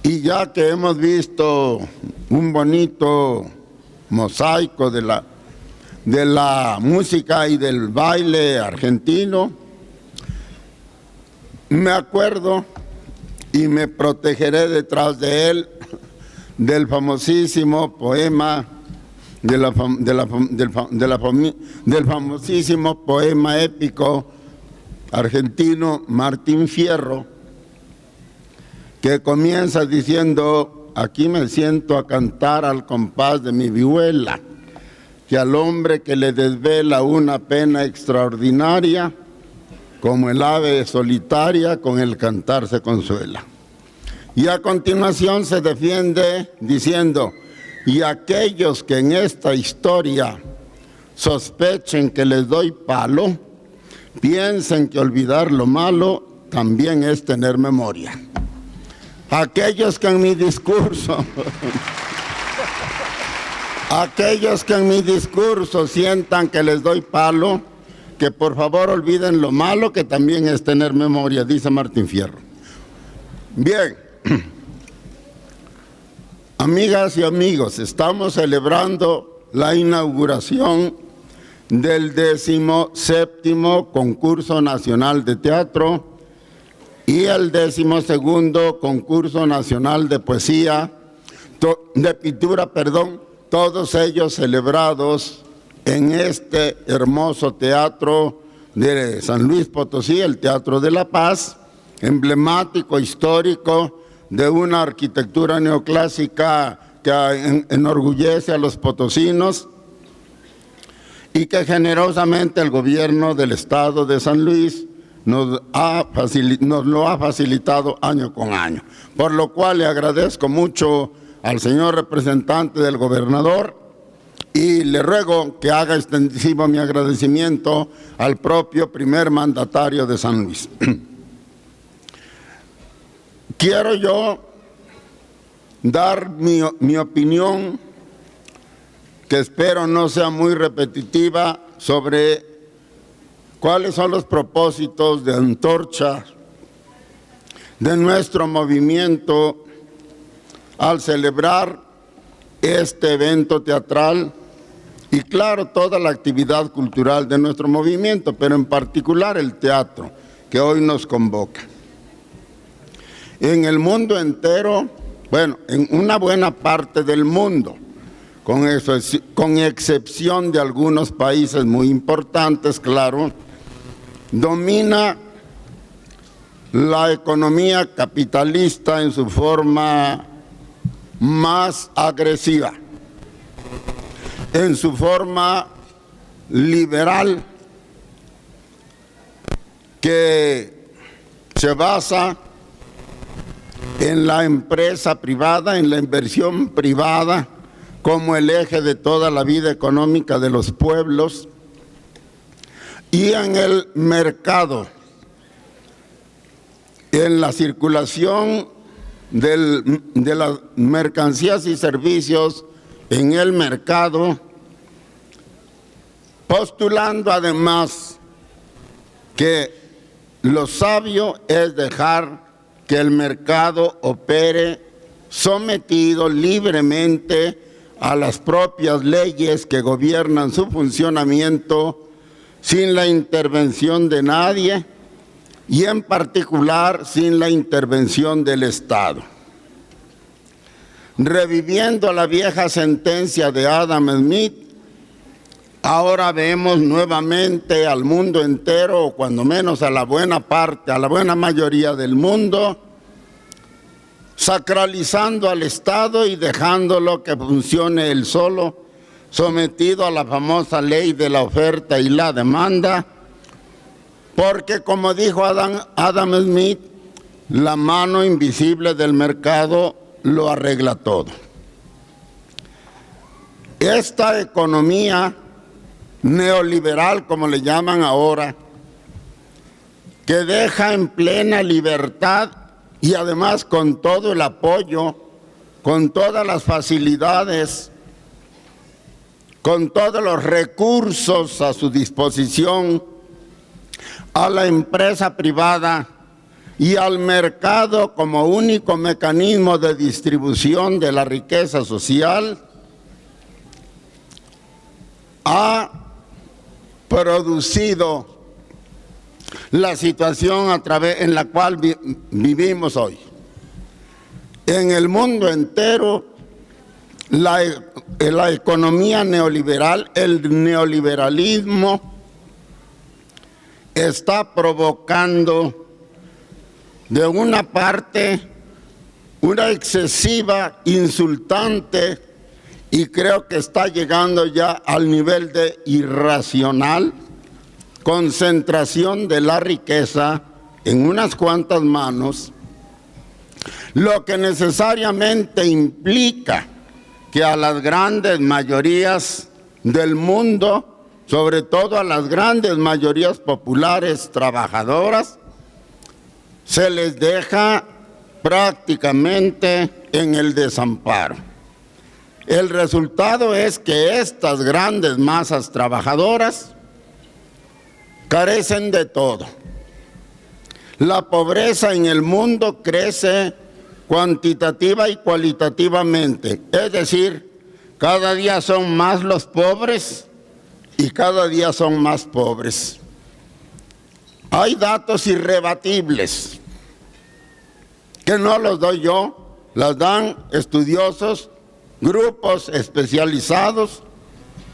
Y ya que hemos visto un bonito mosaico de la música y del baile argentino, me acuerdo y me protegeré detrás de él del famosísimo poema, del famosísimo poema épico argentino Martín Fierro, que comienza diciendo: aquí me siento a cantar al compás de mi vihuela, que al hombre que le desvela una pena extraordinaria, como el ave solitaria con el cantar se consuela. Y a continuación se defiende diciendo: y aquellos que en esta historia sospechen que les doy palo, piensen que olvidar lo malo también es tener memoria. Aquellos que en mi discurso sientan que les doy palo, que por favor olviden lo malo, que también es tener memoria, dice Martín Fierro. Bien, amigas y amigos, estamos celebrando la inauguración del 17º Concurso Nacional de Teatro y el 12º Concurso Nacional de Poesía, de Pintura, todos ellos celebrados en este hermoso teatro de San Luis Potosí, el Teatro de la Paz, emblemático, histórico, de una arquitectura neoclásica que enorgullece a los potosinos y que generosamente el gobierno del estado de San Luis nos lo ha facilitado año con año, por lo cual le agradezco mucho al señor representante del gobernador y le ruego que haga extensivo mi agradecimiento al propio primer mandatario de San Luis. Quiero yo dar mi opinión, que espero no sea muy repetitiva, sobre cuáles son los propósitos de antorcha de nuestro movimiento al celebrar este evento teatral y, claro, toda la actividad cultural de nuestro movimiento, pero en particular el teatro que hoy nos convoca. En el mundo entero, bueno, en una buena parte del mundo, con excepción de algunos países muy importantes, claro, domina la economía capitalista en su forma más agresiva, en su forma liberal, que se basa en la empresa privada, en la inversión privada, como el eje de toda la vida económica de los pueblos, y en el mercado, en la circulación de las mercancías y servicios en el mercado, postulando además que lo sabio es dejar que el mercado opere sometido libremente a las propias leyes que gobiernan su funcionamiento sin la intervención de nadie y en particular sin la intervención del Estado. Reviviendo la vieja sentencia de Adam Smith, ahora vemos nuevamente al mundo entero, o cuando menos a la buena parte, a la buena mayoría del mundo, sacralizando al Estado y dejándolo que funcione él solo, sometido a la famosa ley de la oferta y la demanda, porque como dijo Adam Smith, la mano invisible del mercado lo arregla todo. Esta economía neoliberal, como le llaman ahora, que deja en plena libertad y además con todo el apoyo, con todas las facilidades, con todos los recursos a su disposición, a la empresa privada y al mercado como único mecanismo de distribución de la riqueza social, ha producido la situación en la cual vivimos hoy. En el mundo entero, la economía neoliberal, el neoliberalismo, está provocando de una parte una excesiva, insultante, y creo que está llegando ya al nivel de irracional concentración de la riqueza en unas cuantas manos, lo que necesariamente implica que a las grandes mayorías del mundo, sobre todo a las grandes mayorías populares trabajadoras, se les deja prácticamente en el desamparo. El resultado es que estas grandes masas trabajadoras carecen de todo. La pobreza en el mundo crece cuantitativa y cualitativamente, es decir, cada día son más los pobres y cada día son más pobres. Hay datos irrebatibles que no los doy yo, los dan estudiosos, grupos especializados,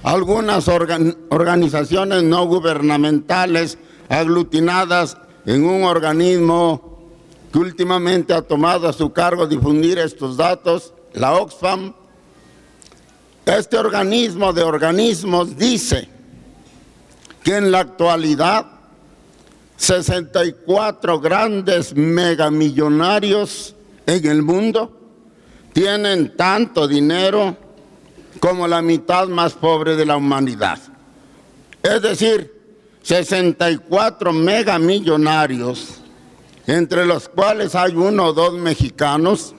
algunas organizaciones no gubernamentales aglutinadas en un organismo que últimamente ha tomado a su cargo difundir estos datos, la Oxfam. Este organismo de organismos dice que en la actualidad 64 grandes megamillonarios en el mundo tienen tanto dinero como la mitad más pobre de la humanidad. Es decir, 64 megamillonarios, entre los cuales hay 1 o 2 mexicanos,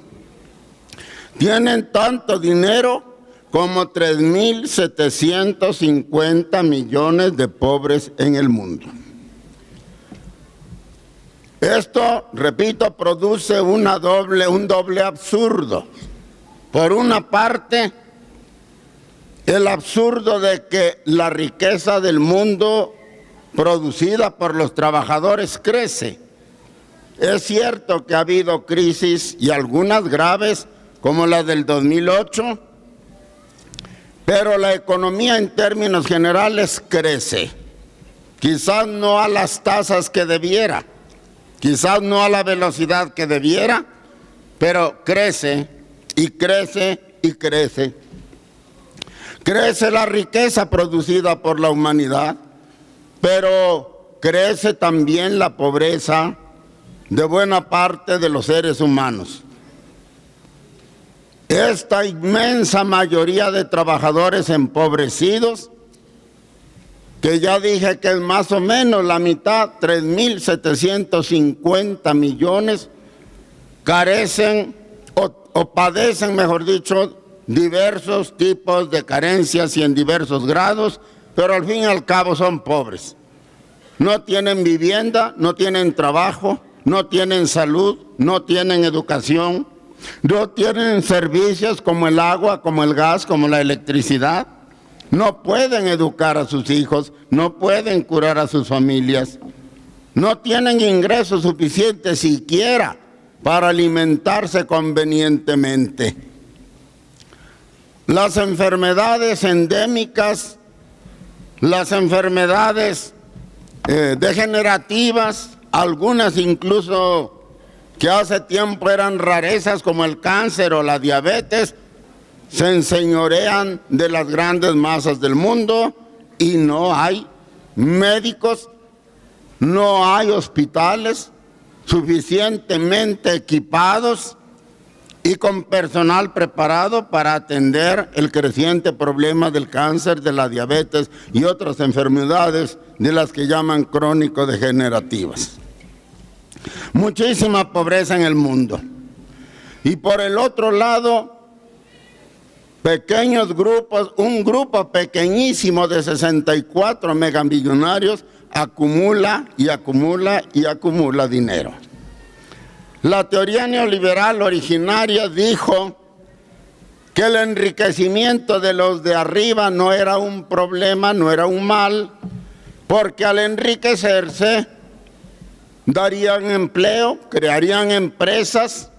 tienen tanto dinero como 3.750 millones de pobres en el mundo. Esto, repito, produce un doble absurdo. Por una parte, el absurdo de que la riqueza del mundo producida por los trabajadores crece. Es cierto que ha habido crisis y algunas graves, como la del 2008, pero la economía en términos generales crece. Quizás no a las tasas que debiera, quizás no a la velocidad que debiera, pero crece y crece y crece. Crece la riqueza producida por la humanidad, pero crece también la pobreza de buena parte de los seres humanos. Esta inmensa mayoría de trabajadores empobrecidos, que ya dije que es más o menos la mitad, 3.750 millones, carecen o padecen, mejor dicho, diversos tipos de carencias y en diversos grados, pero al fin y al cabo son pobres. No tienen vivienda, no tienen trabajo, no tienen salud, no tienen educación, no tienen servicios como el agua, como el gas, como la electricidad. No pueden educar a sus hijos, no pueden curar a sus familias, no tienen ingresos suficientes siquiera para alimentarse convenientemente. Las enfermedades endémicas, las enfermedades degenerativas, algunas incluso que hace tiempo eran rarezas como el cáncer o la diabetes, se enseñorean de las grandes masas del mundo y no hay médicos, no hay hospitales suficientemente equipados y con personal preparado para atender el creciente problema del cáncer, de la diabetes y otras enfermedades de las que llaman crónico-degenerativas. Muchísima pobreza en el mundo. Y por el otro lado, pequeños grupos, un grupo pequeñísimo de 64 megamillonarios acumula y acumula y acumula dinero. La teoría neoliberal originaria dijo que el enriquecimiento de los de arriba no era un problema, no era un mal, porque al enriquecerse darían empleo, crearían empresas,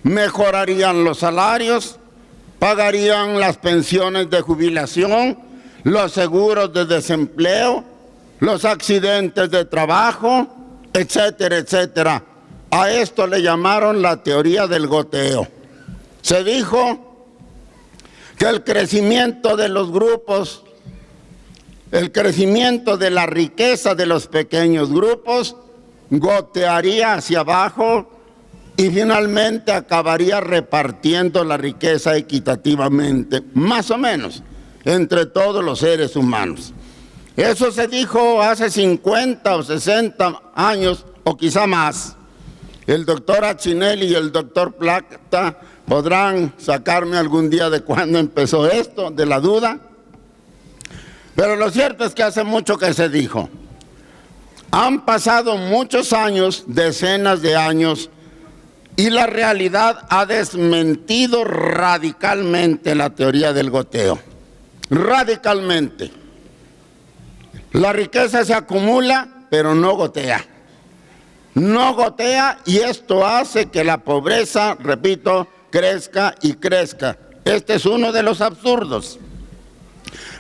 mejorarían los salarios, pagarían las pensiones de jubilación, los seguros de desempleo, los accidentes de trabajo, etcétera, etcétera. A esto le llamaron la teoría del goteo. Se dijo que el crecimiento de los grupos, el crecimiento de la riqueza de los pequeños grupos, gotearía hacia abajo y finalmente acabaría repartiendo la riqueza equitativamente, más o menos, entre todos los seres humanos. Eso se dijo hace 50 o 60 años, o quizá más. El doctor Achinelli y el doctor Plata podrán sacarme algún día de cuándo empezó esto, de la duda. Pero lo cierto es que hace mucho que se dijo. Han pasado muchos años, decenas de años, y la realidad ha desmentido radicalmente la teoría del goteo. Radicalmente. La riqueza se acumula, pero no gotea. No gotea, y esto hace que la pobreza, repito, crezca y crezca. Este es uno de los absurdos.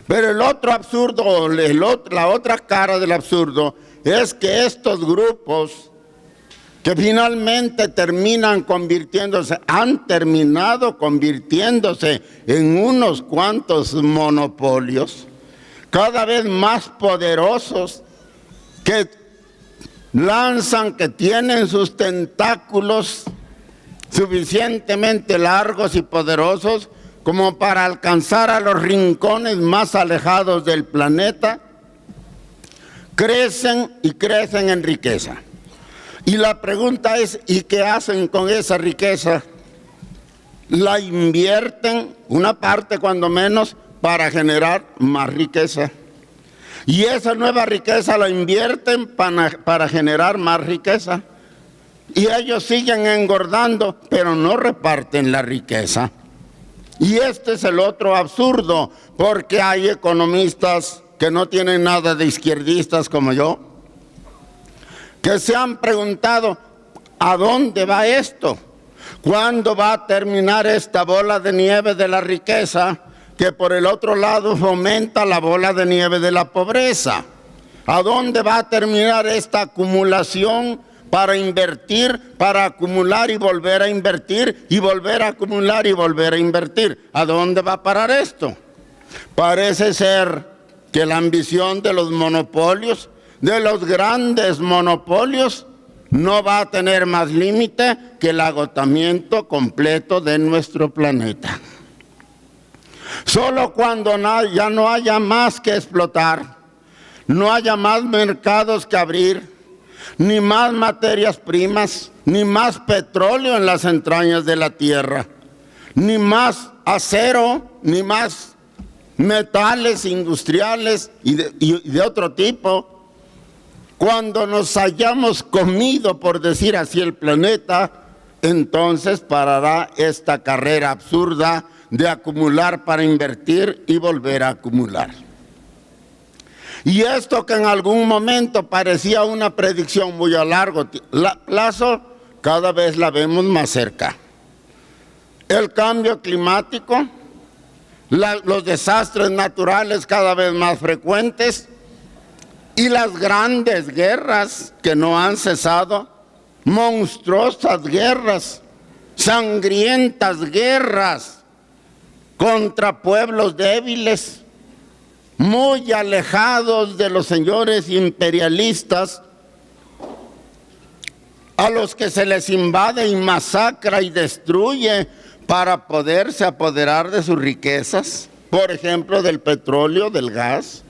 Pero el otro absurdo, la otra cara del absurdo, es que estos grupos que finalmente han terminado convirtiéndose en unos cuantos monopolios, cada vez más poderosos, que lanzan, que tienen sus tentáculos suficientemente largos y poderosos como para alcanzar a los rincones más alejados del planeta, crecen y crecen en riqueza. Y la pregunta es, ¿y qué hacen con esa riqueza? La invierten, una parte cuando menos, para generar más riqueza. Y esa nueva riqueza la invierten para generar más riqueza. Y ellos siguen engordando, pero no reparten la riqueza. Y este es el otro absurdo, porque hay economistas que no tienen nada de izquierdistas como yo, que se han preguntado, ¿a dónde va esto? ¿Cuándo va a terminar esta bola de nieve de la riqueza que por el otro lado fomenta la bola de nieve de la pobreza? ¿A dónde va a terminar esta acumulación para invertir, para acumular y volver a invertir, y volver a acumular y volver a invertir? ¿A dónde va a parar esto? Parece ser que la ambición de los monopolios, de los grandes monopolios, no va a tener más límite que el agotamiento completo de nuestro planeta. Solo cuando ya no haya más que explotar, no haya más mercados que abrir, ni más materias primas, ni más petróleo en las entrañas de la tierra, ni más acero, ni más metales industriales y de otro tipo. Cuando nos hayamos comido, por decir así, el planeta, entonces parará esta carrera absurda de acumular para invertir y volver a acumular. Y esto que en algún momento parecía una predicción muy a largo plazo, cada vez la vemos más cerca. El cambio climático, los desastres naturales cada vez más frecuentes y las grandes guerras que no han cesado, monstruosas guerras, sangrientas guerras contra pueblos débiles, muy alejados de los señores imperialistas, a los que se les invade y masacra y destruye para poderse apoderar de sus riquezas, por ejemplo, del petróleo, del gas,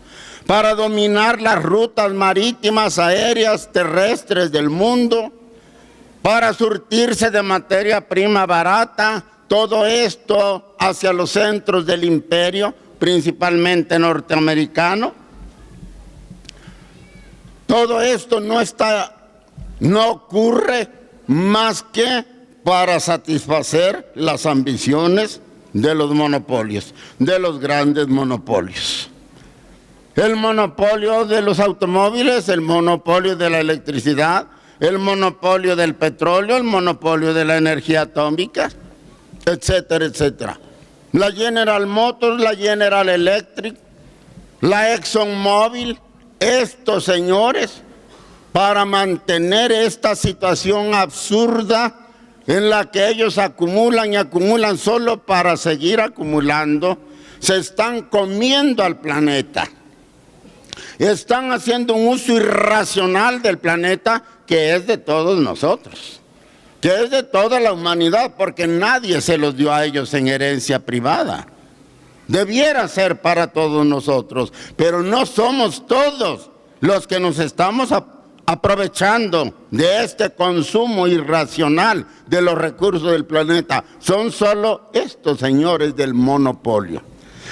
para dominar las rutas marítimas, aéreas, terrestres del mundo, para surtirse de materia prima barata, todo esto hacia los centros del imperio, principalmente norteamericano. Todo esto no ocurre más que para satisfacer las ambiciones de los monopolios, de los grandes monopolios. El monopolio de los automóviles, el monopolio de la electricidad, el monopolio del petróleo, el monopolio de la energía atómica, etcétera, etcétera. La General Motors, la General Electric, la ExxonMobil, estos señores, para mantener esta situación absurda en la que ellos acumulan y acumulan solo para seguir acumulando, se están comiendo al planeta. Están haciendo un uso irracional del planeta que es de todos nosotros, que es de toda la humanidad, porque nadie se los dio a ellos en herencia privada. Debiera ser para todos nosotros, pero no somos todos los que nos estamos aprovechando de este consumo irracional de los recursos del planeta. Son solo estos señores del monopolio.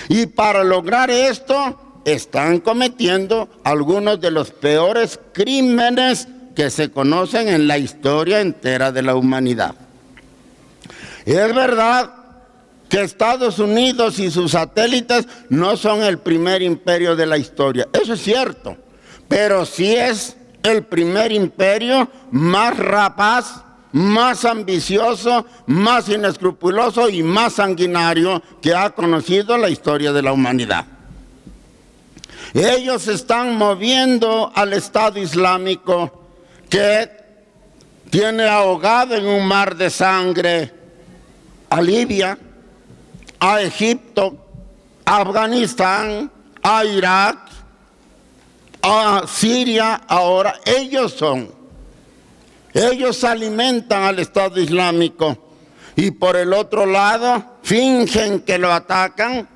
Y para lograr esto, están cometiendo algunos de los peores crímenes que se conocen en la historia entera de la humanidad. Es verdad que Estados Unidos y sus satélites no son el primer imperio de la historia, eso es cierto, pero sí es el primer imperio más rapaz, más ambicioso, más inescrupuloso y más sanguinario que ha conocido la historia de la humanidad. Ellos están moviendo al Estado Islámico, que tiene ahogado en un mar de sangre a Libia, a Egipto, a Afganistán, a Irak, a Siria. Ahora ellos alimentan al Estado Islámico y por el otro lado fingen que lo atacan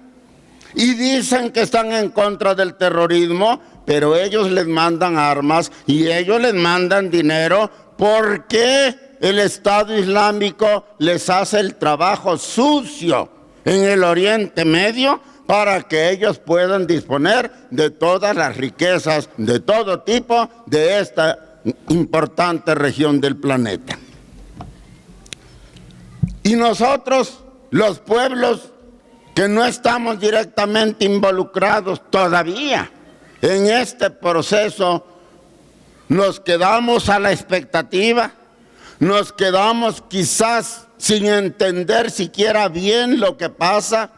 y dicen que están en contra del terrorismo, pero ellos les mandan armas y ellos les mandan dinero porque el Estado Islámico les hace el trabajo sucio en el Oriente Medio para que ellos puedan disponer de todas las riquezas de todo tipo de esta importante región del planeta. Y nosotros, los pueblos que no estamos directamente involucrados todavía en este proceso, nos quedamos a la expectativa, nos quedamos quizás sin entender siquiera bien lo que pasa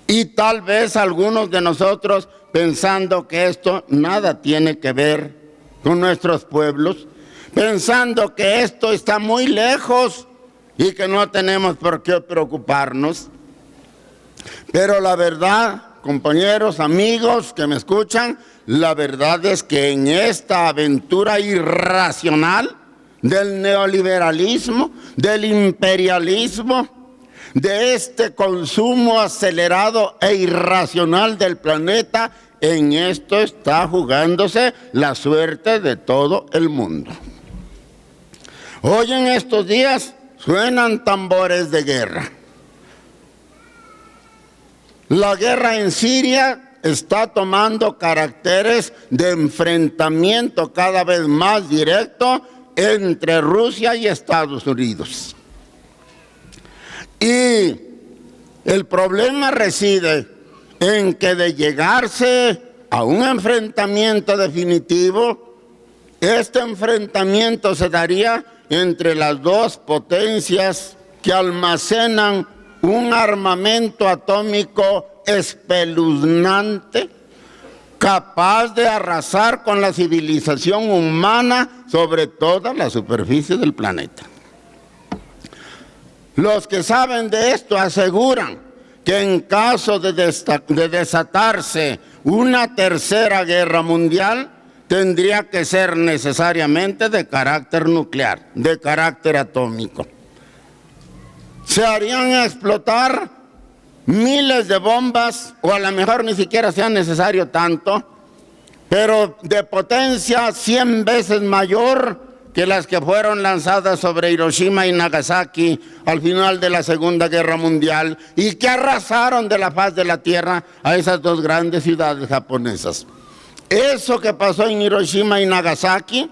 y tal vez algunos de nosotros pensando que esto nada tiene que ver con nuestros pueblos, pensando que esto está muy lejos y que no tenemos por qué preocuparnos. Pero la verdad, compañeros, amigos que me escuchan, la verdad es que en esta aventura irracional del neoliberalismo, del imperialismo, de este consumo acelerado e irracional del planeta, en esto está jugándose la suerte de todo el mundo. Hoy en estos días suenan tambores de guerra. La guerra en Siria está tomando caracteres de enfrentamiento cada vez más directo entre Rusia y Estados Unidos. Y el problema reside en que de llegarse a un enfrentamiento definitivo, este enfrentamiento se daría entre las dos potencias que almacenan un armamento atómico espeluznante, capaz de arrasar con la civilización humana sobre toda la superficie del planeta. Los que saben de esto aseguran que en caso de desatarse una tercera guerra mundial, tendría que ser necesariamente de carácter nuclear, de carácter atómico. Se harían explotar miles de bombas, o a lo mejor ni siquiera sea necesario tanto, pero de potencia 100 veces mayor que las que fueron lanzadas sobre Hiroshima y Nagasaki al final de la Segunda Guerra Mundial y que arrasaron de la faz de la tierra a esas dos grandes ciudades japonesas. Eso que pasó en Hiroshima y Nagasaki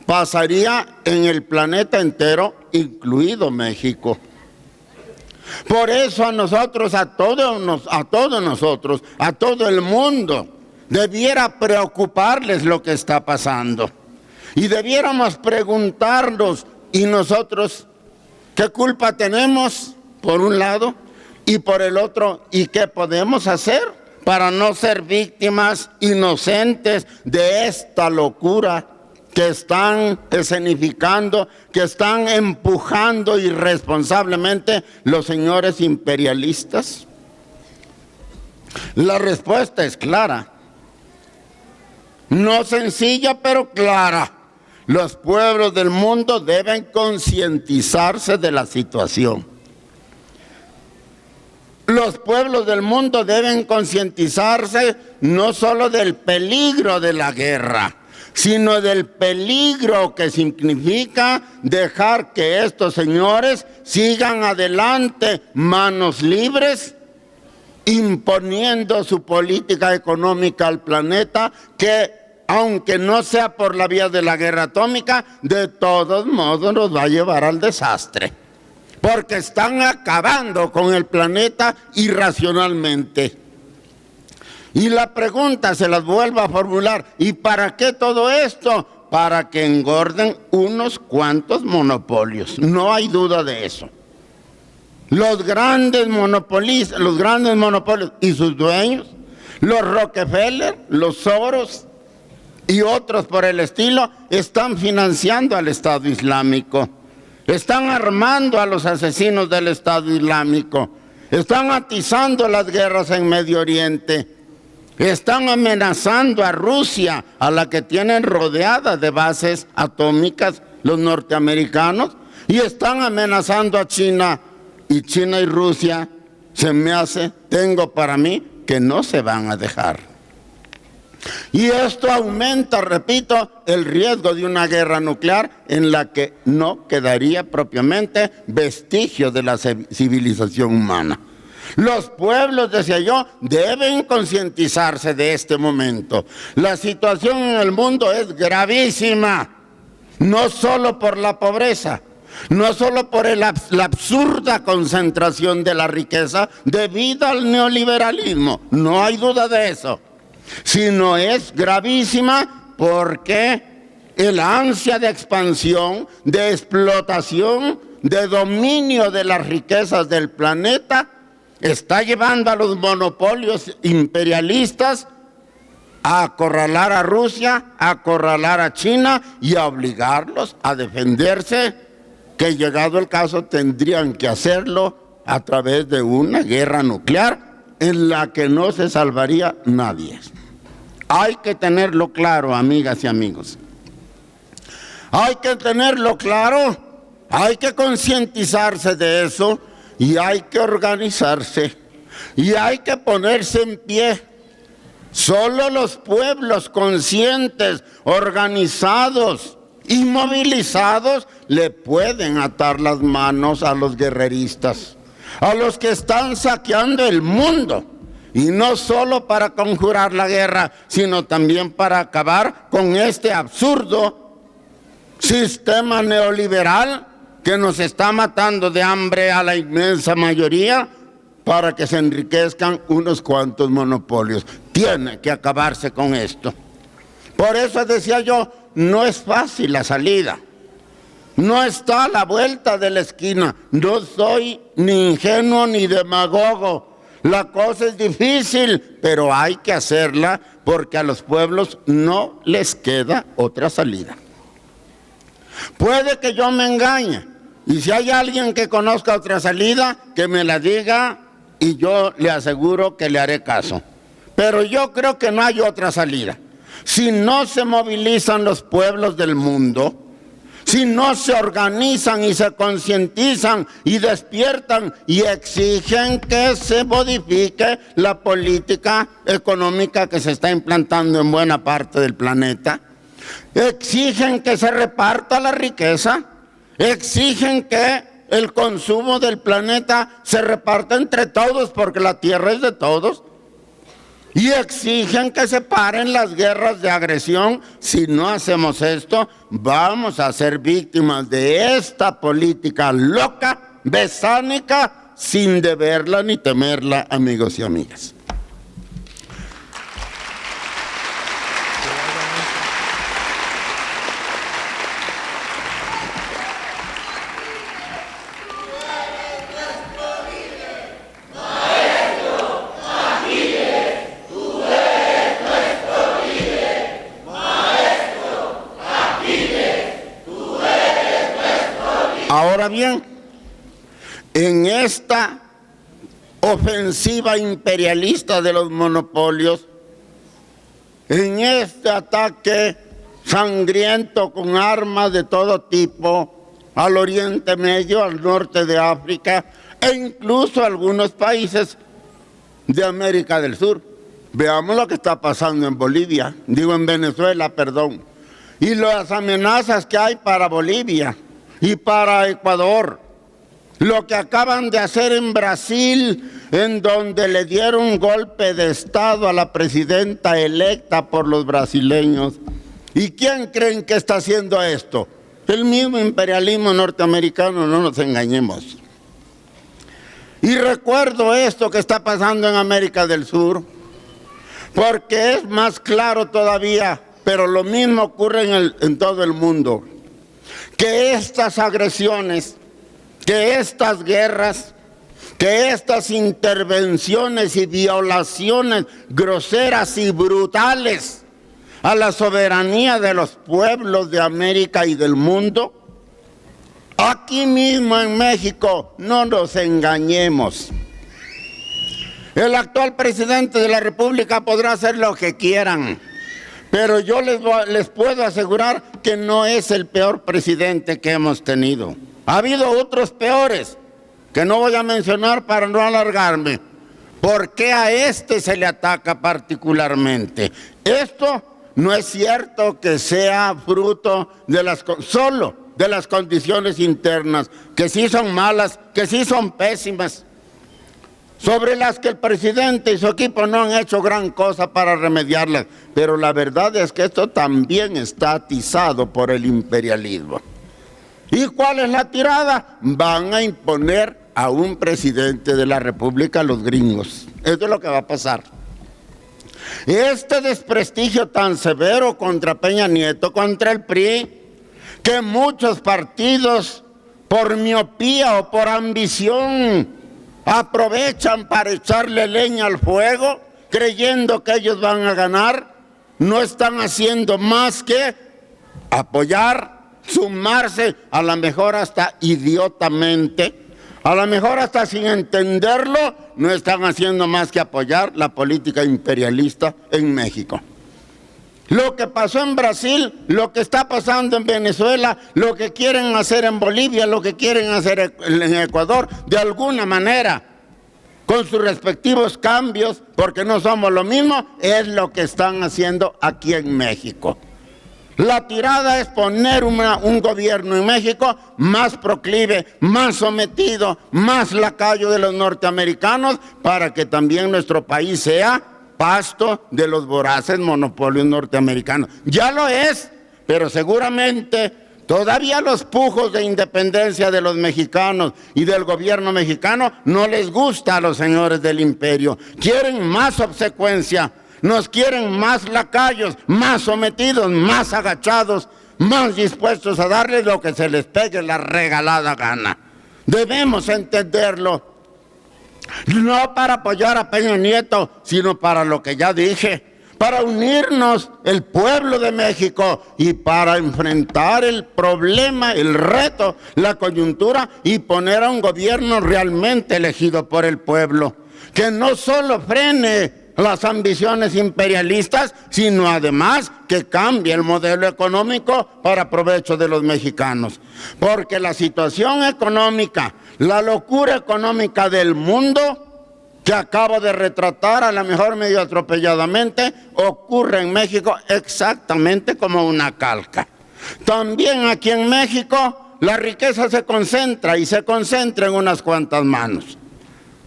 pasaría en el planeta entero, incluido México. Por eso a nosotros, a todos nosotros, a todo el mundo, debiera preocuparles lo que está pasando. Y debiéramos preguntarnos, ¿y nosotros qué culpa tenemos por un lado? Y por el otro, ¿y qué podemos hacer para no ser víctimas inocentes de esta locura que están escenificando, que están empujando irresponsablemente los señores imperialistas? La respuesta es clara. No sencilla, pero clara. Los pueblos del mundo deben concientizarse de la situación. Los pueblos del mundo deben concientizarse no solo del peligro de la guerra, sino del peligro que significa dejar que estos señores sigan adelante manos libres, imponiendo su política económica al planeta, que aunque no sea por la vía de la guerra atómica, de todos modos nos va a llevar al desastre. Porque están acabando con el planeta irracionalmente. Y la pregunta se las vuelvo a formular: ¿y para qué todo esto? Para que engorden unos cuantos monopolios. No hay duda de eso. Los grandes monopolios y sus dueños, los Rockefeller, los Soros y otros por el estilo, están financiando al Estado Islámico. Están armando a los asesinos del Estado Islámico. Están atizando las guerras en Medio Oriente. Están amenazando a Rusia, a la que tienen rodeada de bases atómicas los norteamericanos. Y están amenazando a China. Y China y Rusia, tengo para mí, que no se van a dejar. Y esto aumenta, repito, el riesgo de una guerra nuclear en la que no quedaría propiamente vestigio de la civilización humana. Los pueblos, decía yo, deben concientizarse de este momento. La situación en el mundo es gravísima, no solo por la pobreza, no solo por la absurda concentración de la riqueza debido al neoliberalismo, no hay duda de eso, sino es gravísima porque el ansia de expansión, de explotación, de dominio de las riquezas del planeta está llevando a los monopolios imperialistas a acorralar a Rusia, a acorralar a China y a obligarlos a defenderse, que llegado el caso tendrían que hacerlo a través de una guerra nuclear en la que no se salvaría nadie. Hay que tenerlo claro, amigas y amigos. Hay que tenerlo claro, hay que concientizarse de eso y hay que organizarse y hay que ponerse en pie. Solo los pueblos conscientes, organizados y movilizados le pueden atar las manos a los guerreristas, a los que están saqueando el mundo. Y no solo para conjurar la guerra, sino también para acabar con este absurdo sistema neoliberal que nos está matando de hambre a la inmensa mayoría para que se enriquezcan unos cuantos monopolios. Tiene que acabarse con esto. Por eso decía yo, no es fácil la salida. No está a la vuelta de la esquina. No soy ni ingenuo ni demagogo. La cosa es difícil, pero hay que hacerla porque a los pueblos no les queda otra salida. Puede que yo me engañe, y si hay alguien que conozca otra salida, que me la diga y yo le aseguro que le haré caso. Pero yo creo que no hay otra salida. Si no se movilizan los pueblos del mundo, si no se organizan y se concientizan y despiertan y exigen que se modifique la política económica que se está implantando en buena parte del planeta, exigen que se reparta la riqueza, exigen que el consumo del planeta se reparta entre todos porque la tierra es de todos, y exigen que se paren las guerras de agresión. Si no hacemos esto, vamos a ser víctimas de esta política loca, besánica, sin deberla ni temerla, amigos y amigas. Ahora bien, en esta ofensiva imperialista de los monopolios, en este ataque sangriento con armas de todo tipo al Oriente Medio, al norte de África e incluso a algunos países de América del Sur. Veamos lo que está pasando en Bolivia, en Venezuela, perdón, y las amenazas que hay para Bolivia y para Ecuador. Lo que acaban de hacer en Brasil, en donde le dieron un golpe de Estado a la presidenta electa por los brasileños. ¿Y quién creen que está haciendo esto? El mismo imperialismo norteamericano, no nos engañemos. Y recuerdo esto que está pasando en América del Sur, porque es más claro todavía, pero lo mismo ocurre en todo el mundo, que estas agresiones, que estas guerras, que estas intervenciones y violaciones groseras y brutales a la soberanía de los pueblos de América y del mundo, aquí mismo en México, no nos engañemos. El actual presidente de la República podrá hacer lo que quieran, pero yo les puedo asegurar que no es el peor presidente que hemos tenido. Ha habido otros peores, que no voy a mencionar para no alargarme. ¿Por qué a este se le ataca particularmente? Esto no es cierto que sea fruto de solo de las condiciones internas, que sí son malas, que sí son pésimas, sobre las que el presidente y su equipo no han hecho gran cosa para remediarlas. Pero la verdad es que esto también está atizado por el imperialismo. ¿Y cuál es la tirada? Van a imponer a un presidente de la República a los gringos. Eso es lo que va a pasar. Este desprestigio tan severo contra Peña Nieto, contra el PRI, que muchos partidos por miopía o por ambición aprovechan para echarle leña al fuego, creyendo que ellos van a ganar, no están haciendo más que apoyar, sumarse, a lo mejor hasta idiotamente, a lo mejor hasta sin entenderlo, no están haciendo más que apoyar la política imperialista en México. Lo que pasó en Brasil, lo que está pasando en Venezuela, lo que quieren hacer en Bolivia, lo que quieren hacer en Ecuador, de alguna manera, con sus respectivos cambios, porque no somos lo mismo, es lo que están haciendo aquí en México. La tirada es poner un gobierno en México más proclive, más sometido, más lacayo de los norteamericanos, para que también nuestro país sea pasto de los voraces monopolios norteamericanos. Ya lo es, pero seguramente todavía los pujos de independencia de los mexicanos y del gobierno mexicano no les gusta a los señores del imperio. Quieren más obsecuencia, nos quieren más lacayos, más sometidos, más agachados, más dispuestos a darles lo que se les pegue la regalada gana. Debemos entenderlo. No para apoyar a Peña Nieto, sino para lo que ya dije, para unirnos el pueblo de México y para enfrentar el problema, el reto, la coyuntura y poner a un gobierno realmente elegido por el pueblo, que no solo frene las ambiciones imperialistas, sino además que cambie el modelo económico para provecho de los mexicanos. Porque la situación económica, la locura económica del mundo, que acabo de retratar a lo mejor medio atropelladamente, ocurre en México exactamente como una calca. También aquí en México la riqueza se concentra y se concentra en unas cuantas manos.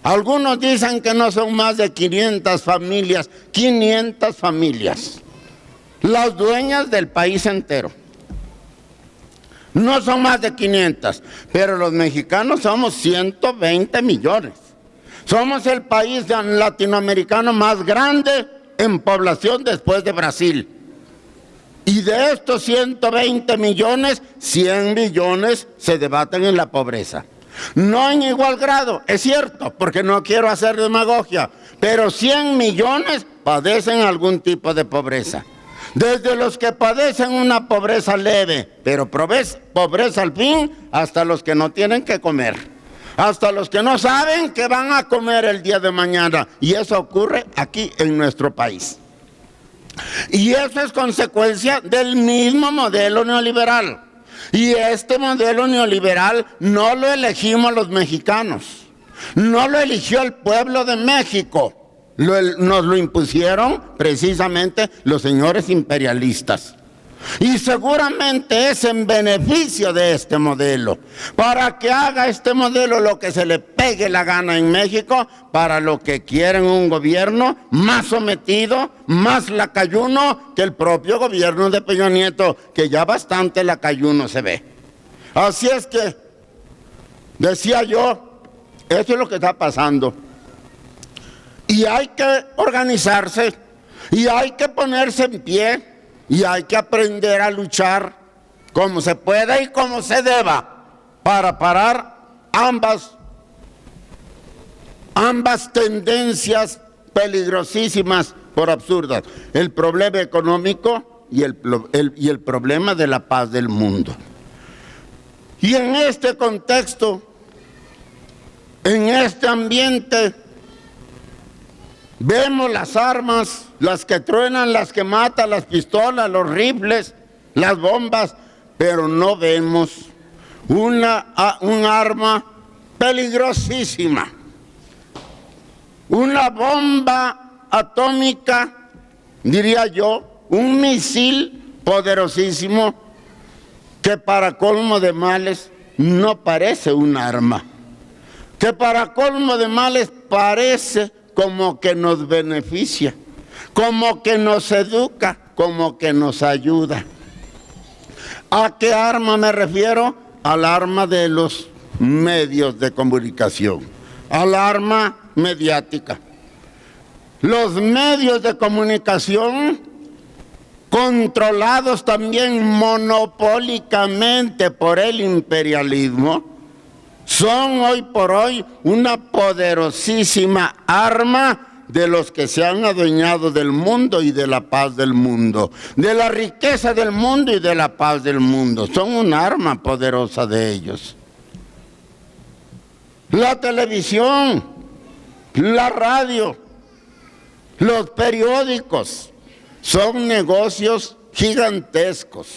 Algunos dicen que no son más de 500 familias, 500 familias, las dueñas del país entero. No son más de 500, pero los mexicanos somos 120 millones. Somos el país latinoamericano más grande en población después de Brasil. Y de estos 120 millones, 100 millones se debaten en la pobreza. No en igual grado, es cierto, porque no quiero hacer demagogia, pero 100 millones padecen algún tipo de pobreza. Desde los que padecen una pobreza leve, pero pobreza al fin, hasta los que no tienen que comer, hasta los que no saben que van a comer el día de mañana. Y eso ocurre aquí en nuestro país. Y eso es consecuencia del mismo modelo neoliberal. Y este modelo neoliberal no lo elegimos los mexicanos, no lo eligió el pueblo de México, nos lo impusieron precisamente los señores imperialistas. Y seguramente es en beneficio de este modelo, para que haga este modelo lo que se le pegue la gana en México, para lo que quieren un gobierno más sometido, más lacayuno que el propio gobierno de Peña Nieto, que ya bastante lacayuno se ve. Así es que, decía yo, eso es lo que está pasando. Y hay que organizarse, y hay que ponerse en pie, y hay que aprender a luchar como se pueda y como se deba para parar ambas tendencias peligrosísimas por absurdas. El problema económico y el problema de la paz del mundo. Y en este contexto, en este ambiente, vemos las armas, las que truenan, las que matan, las pistolas, los rifles, las bombas, pero no vemos un arma peligrosísima, una bomba atómica, diría yo, un misil poderosísimo que para colmo de males no parece un arma, que para colmo de males parece como que nos beneficia, como que nos educa, como que nos ayuda. ¿A qué arma me refiero? Al arma de los medios de comunicación, al arma mediática. Los medios de comunicación, controlados también monopólicamente por el imperialismo, son hoy por hoy una poderosísima arma de los que se han adueñado del mundo y de la paz del mundo, de la riqueza del mundo y de la paz del mundo. Son un arma poderosa de ellos. La televisión, la radio, los periódicos son negocios gigantescos.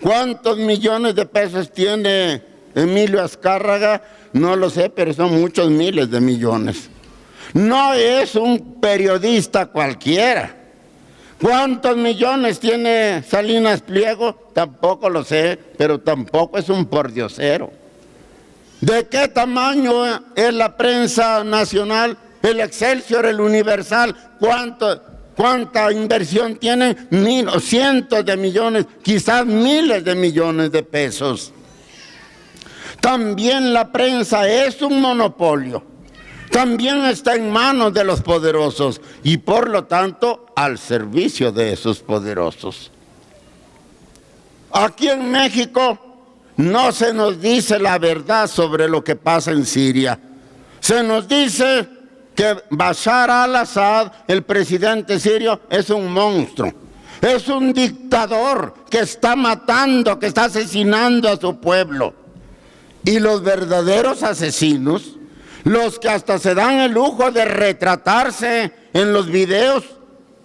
¿Cuántos millones de pesos tiene Emilio Azcárraga? No lo sé, pero son muchos miles de millones. No es un periodista cualquiera. ¿Cuántos millones tiene Salinas Pliego? Tampoco lo sé, pero tampoco es un pordiosero. ¿De qué tamaño es la prensa nacional? El Excelsior, el Universal. ¿Cuánta inversión tienen? Cientos de millones, quizás miles de millones de pesos. También la prensa es un monopolio. También está en manos de los poderosos y por lo tanto al servicio de esos poderosos. Aquí en México no se nos dice la verdad sobre lo que pasa en Siria. Se nos dice que Bashar al-Assad, el presidente sirio, es un monstruo. Es un dictador que está matando, que está asesinando a su pueblo. Y los verdaderos asesinos, los que hasta se dan el lujo de retratarse en los videos,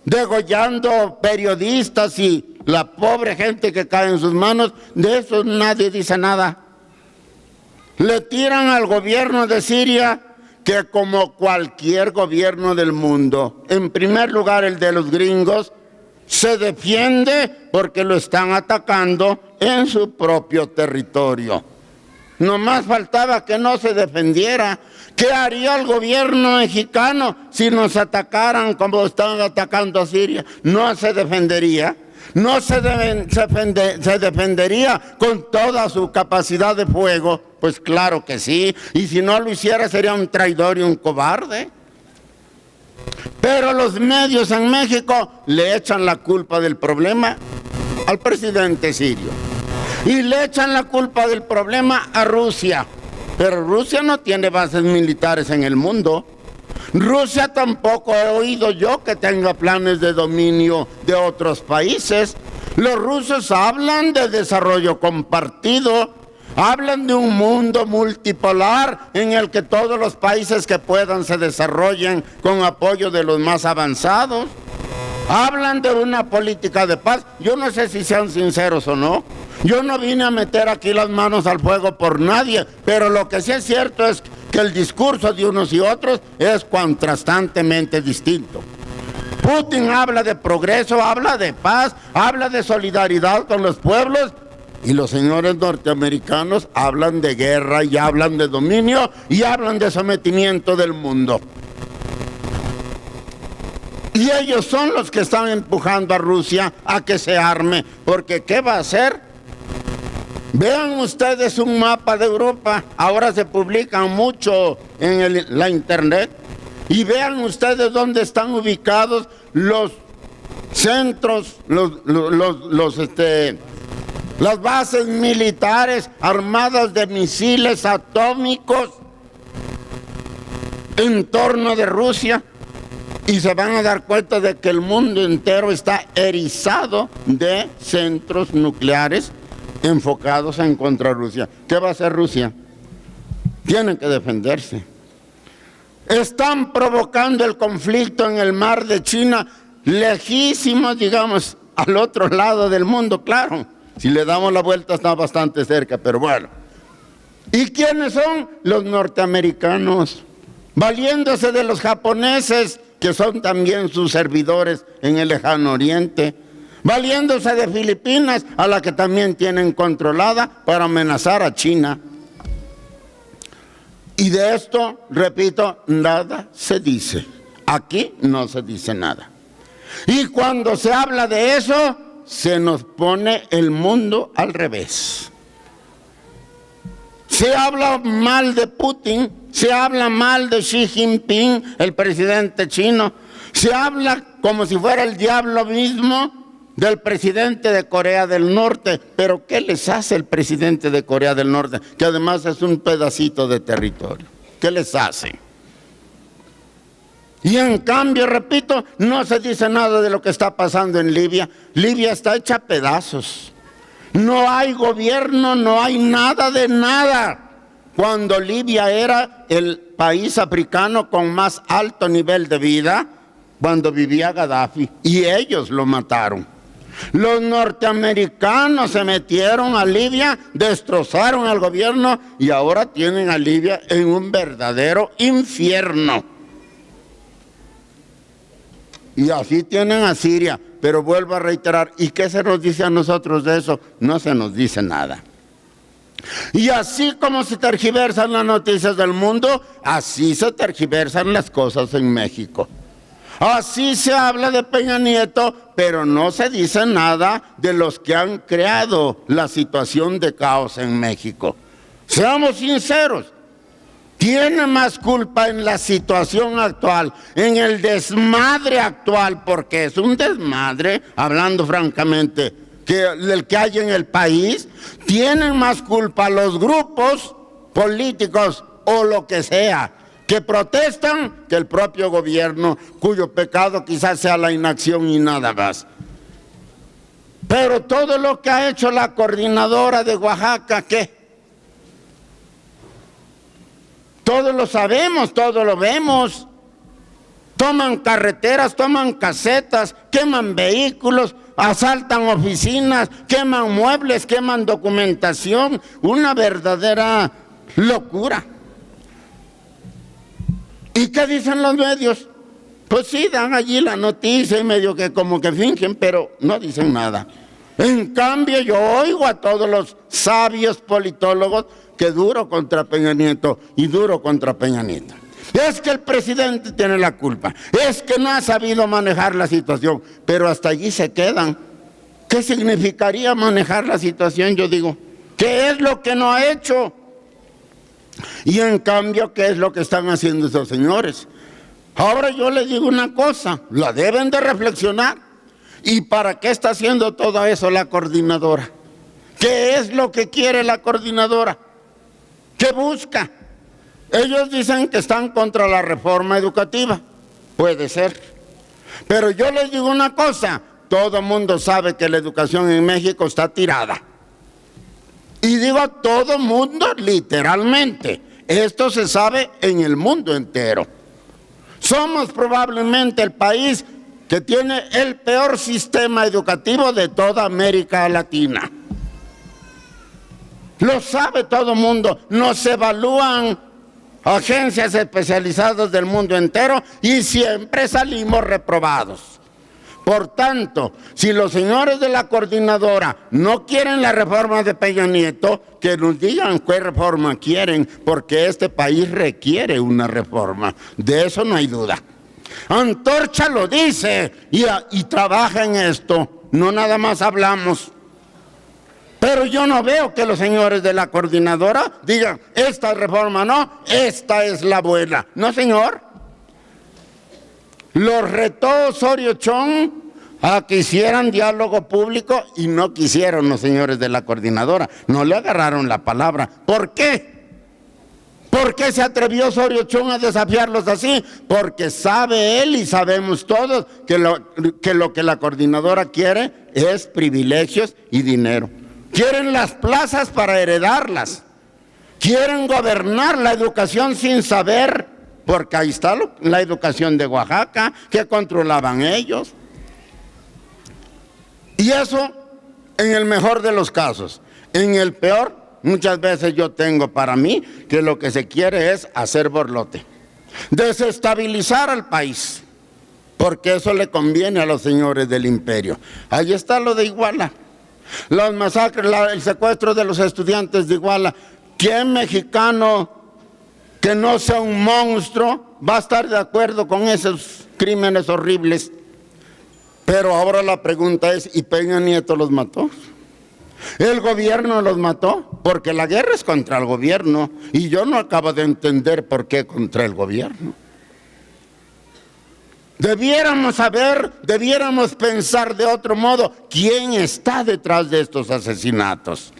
degollando periodistas y la pobre gente que cae en sus manos, de eso nadie dice nada. Le tiran al gobierno de Siria, que como cualquier gobierno del mundo, en primer lugar el de los gringos, se defiende porque lo están atacando en su propio territorio. Nomás faltaba que no se defendiera. ¿Qué haría el gobierno mexicano si nos atacaran como estaban atacando a Siria? No se defendería. No se defendería con toda su capacidad de fuego. Pues claro que sí. Y si no lo hiciera sería un traidor y un cobarde. Pero los medios en México le echan la culpa del problema al presidente sirio. Y le echan la culpa del problema a Rusia. Pero Rusia no tiene bases militares en el mundo. Rusia tampoco he oído yo que tenga planes de dominio de otros países. Los rusos hablan de desarrollo compartido, hablan de un mundo multipolar en el que todos los países que puedan se desarrollen con apoyo de los más avanzados. Hablan de una política de paz. Yo no sé si sean sinceros o no. Yo no vine a meter aquí las manos al fuego por nadie, pero lo que sí es cierto es que el discurso de unos y otros es contrastantemente distinto. Putin habla de progreso, habla de paz, habla de solidaridad con los pueblos, y los señores norteamericanos hablan de guerra y hablan de dominio y hablan de sometimiento del mundo. Y ellos son los que están empujando a Rusia a que se arme, porque ¿qué va a hacer? Vean ustedes un mapa de Europa, ahora se publican mucho en la internet, y vean ustedes dónde están ubicados los centros, las bases militares armadas de misiles atómicos en torno de Rusia, y se van a dar cuenta de que el mundo entero está erizado de centros nucleares enfocados en contra de Rusia. ¿Qué va a hacer Rusia? Tienen que defenderse. Están provocando el conflicto en el mar de China, lejísimos, digamos, al otro lado del mundo, claro. Si le damos la vuelta está bastante cerca, pero bueno. ¿Y quiénes son? Los norteamericanos, valiéndose de los japoneses, que son también sus servidores en el lejano oriente, valiéndose de Filipinas, a la que también tienen controlada para amenazar a China. Y de esto, repito, nada se dice. Aquí no se dice nada. Y cuando se habla de eso, se nos pone el mundo al revés. Se habla mal de Putin, se habla mal de Xi Jinping, el presidente chino, se habla como si fuera el diablo mismo del presidente de Corea del Norte. Pero ¿qué les hace el presidente de Corea del Norte? Que además es un pedacito de territorio. ¿Qué les hace? Y en cambio, repito, no se dice nada de lo que está pasando en Libia. Libia está hecha a pedazos. No hay gobierno, no hay nada de nada. Cuando Libia era el país africano con más alto nivel de vida, cuando vivía Gaddafi, y ellos lo mataron. Los norteamericanos se metieron a Libia, destrozaron al gobierno y ahora tienen a Libia en un verdadero infierno. Y así tienen a Siria, pero vuelvo a reiterar, ¿y qué se nos dice a nosotros de eso? No se nos dice nada. Y así como se tergiversan las noticias del mundo, así se tergiversan las cosas en México. Así se habla de Peña Nieto, pero no se dice nada de los que han creado la situación de caos en México. Seamos sinceros, tiene más culpa en la situación actual, en el desmadre actual, porque es un desmadre, hablando francamente, que el que hay en el país. Tienen más culpa los grupos políticos o lo que sea, que protestan, que el propio gobierno, cuyo pecado quizás sea la inacción y nada más. Pero todo lo que ha hecho la coordinadora de Oaxaca, ¿qué? Todos lo sabemos, todos lo vemos. Toman carreteras, toman casetas, queman vehículos, asaltan oficinas, queman muebles, queman documentación. Una verdadera locura. ¿Y qué dicen los medios? Pues sí, dan allí la noticia y medio que como que fingen, pero no dicen nada. En cambio, yo oigo a todos los sabios politólogos que duro contra Peña Nieto y duro contra Peña Nieto. Es que el presidente tiene la culpa, es que no ha sabido manejar la situación, pero hasta allí se quedan. ¿Qué significaría manejar la situación? Yo digo, ¿qué es lo que no ha hecho? Y en cambio, ¿qué es lo que están haciendo esos señores? Ahora yo les digo una cosa, la deben de reflexionar. ¿Y para qué está haciendo todo eso la coordinadora? ¿Qué es lo que quiere la coordinadora? ¿Qué busca? Ellos dicen que están contra la reforma educativa. Puede ser. Pero yo les digo una cosa, todo el mundo sabe que la educación en México está tirada. Y digo todo el mundo literalmente. Esto se sabe en el mundo entero. Somos probablemente el país que tiene el peor sistema educativo de toda América Latina. Lo sabe todo el mundo. Nos evalúan agencias especializadas del mundo entero y siempre salimos reprobados. Por tanto, si los señores de la coordinadora no quieren la reforma de Peña Nieto, que nos digan qué reforma quieren, porque este país requiere una reforma. De eso no hay duda. Antorcha lo dice y trabaja en esto. No nada más hablamos. Pero yo no veo que los señores de la coordinadora digan, esta reforma no, esta es la buena. No, señor. Los retó Osorio Chong a que hicieran diálogo público y no quisieron los señores de la coordinadora. No le agarraron la palabra. ¿Por qué? ¿Por qué se atrevió Osorio Chong a desafiarlos así? Porque sabe él y sabemos todos que lo que la coordinadora quiere es privilegios y dinero. Quieren las plazas para heredarlas. Quieren gobernar la educación sin saber, porque ahí está la educación de Oaxaca, que controlaban ellos. Y eso en el mejor de los casos. En el peor, muchas veces yo tengo para mí que lo que se quiere es hacer borlote. Desestabilizar al país, porque eso le conviene a los señores del imperio. Ahí está lo de Iguala. Las masacres, el secuestro de los estudiantes de Iguala. ¿Quién mexicano que no sea un monstruo va a estar de acuerdo con esos crímenes horribles? Pero ahora la pregunta es, ¿y Peña Nieto los mató? ¿El gobierno los mató? Porque la guerra es contra el gobierno y yo no acabo de entender por qué contra el gobierno. Debiéramos saber, debiéramos pensar de otro modo, ¿quién está detrás de estos asesinatos?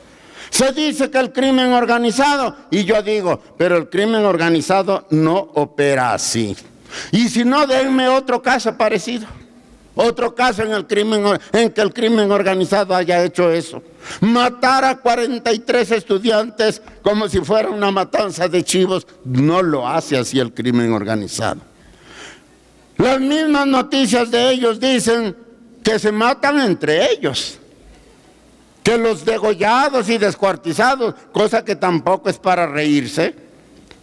Se dice que el crimen organizado, y yo digo, pero el crimen organizado no opera así. Y si no, denme otro caso parecido. Otro caso en que el crimen organizado haya hecho eso. Matar a 43 estudiantes como si fuera una matanza de chivos, no lo hace así el crimen organizado. Las mismas noticias de ellos dicen que se matan entre ellos, que los degollados y descuartizados, cosa que tampoco es para reírse,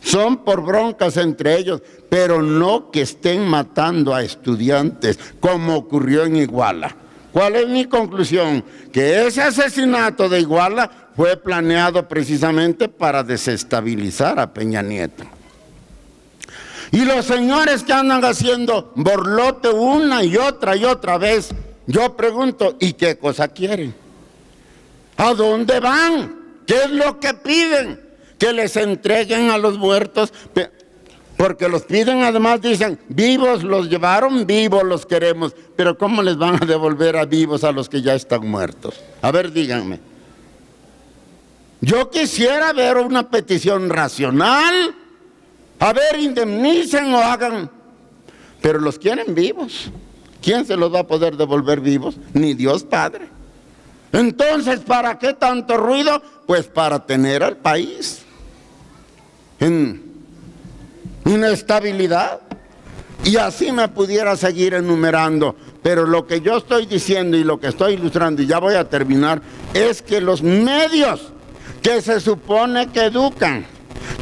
son por broncas entre ellos, pero no que estén matando a estudiantes, como ocurrió en Iguala. ¿Cuál es mi conclusión? Que ese asesinato de Iguala fue planeado precisamente para desestabilizar a Peña Nieto. Y los señores que andan haciendo borlote una y otra vez, yo pregunto, ¿y qué cosa quieren? ¿A dónde van? ¿Qué es lo que piden? Que les entreguen a los muertos, porque los piden, además dicen, vivos los llevaron, vivos los queremos, pero ¿cómo les van a devolver a vivos a los que ya están muertos? A ver, díganme. Yo quisiera ver una petición racional. A ver, indemnicen o hagan, pero los quieren vivos. ¿Quién se los va a poder devolver vivos? Ni Dios Padre. Entonces, ¿para qué tanto ruido? Pues para tener al país en inestabilidad. Y así me pudiera seguir enumerando. Pero lo que yo estoy diciendo y lo que estoy ilustrando, y ya voy a terminar, es que los medios que se supone que educan,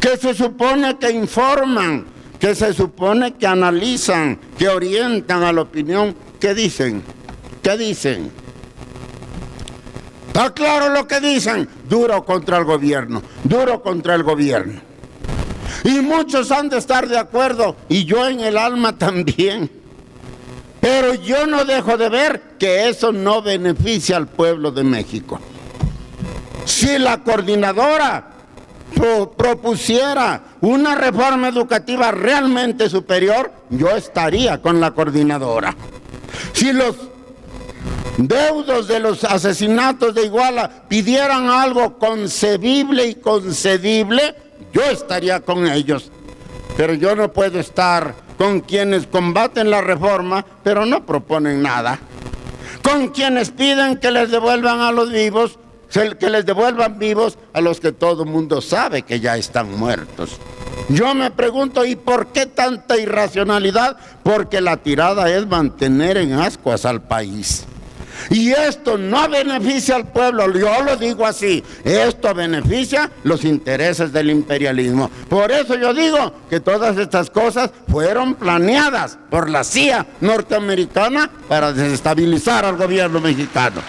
que se supone que informan, que se supone que analizan, que orientan a la opinión, ¿qué dicen? ¿Qué dicen? Está claro lo que dicen, duro contra el gobierno, duro contra el gobierno. Y muchos han de estar de acuerdo, y yo en el alma también. Pero yo no dejo de ver que eso no beneficia al pueblo de México. Si la coordinadora propusiera una reforma educativa realmente superior, yo estaría con la coordinadora. Si los deudos de los asesinatos de Iguala pidieran algo concebible y concedible, yo estaría con ellos. Pero yo no puedo estar con quienes combaten la reforma, pero no proponen nada. Con quienes piden que les devuelvan a los vivos, que les devuelvan vivos a los que todo el mundo sabe que ya están muertos. Yo me pregunto, ¿y por qué tanta irracionalidad? Porque la tirada es mantener en ascuas al país. Y esto no beneficia al pueblo, yo lo digo así, esto beneficia los intereses del imperialismo. Por eso yo digo que todas estas cosas fueron planeadas por la CIA norteamericana para desestabilizar al gobierno mexicano.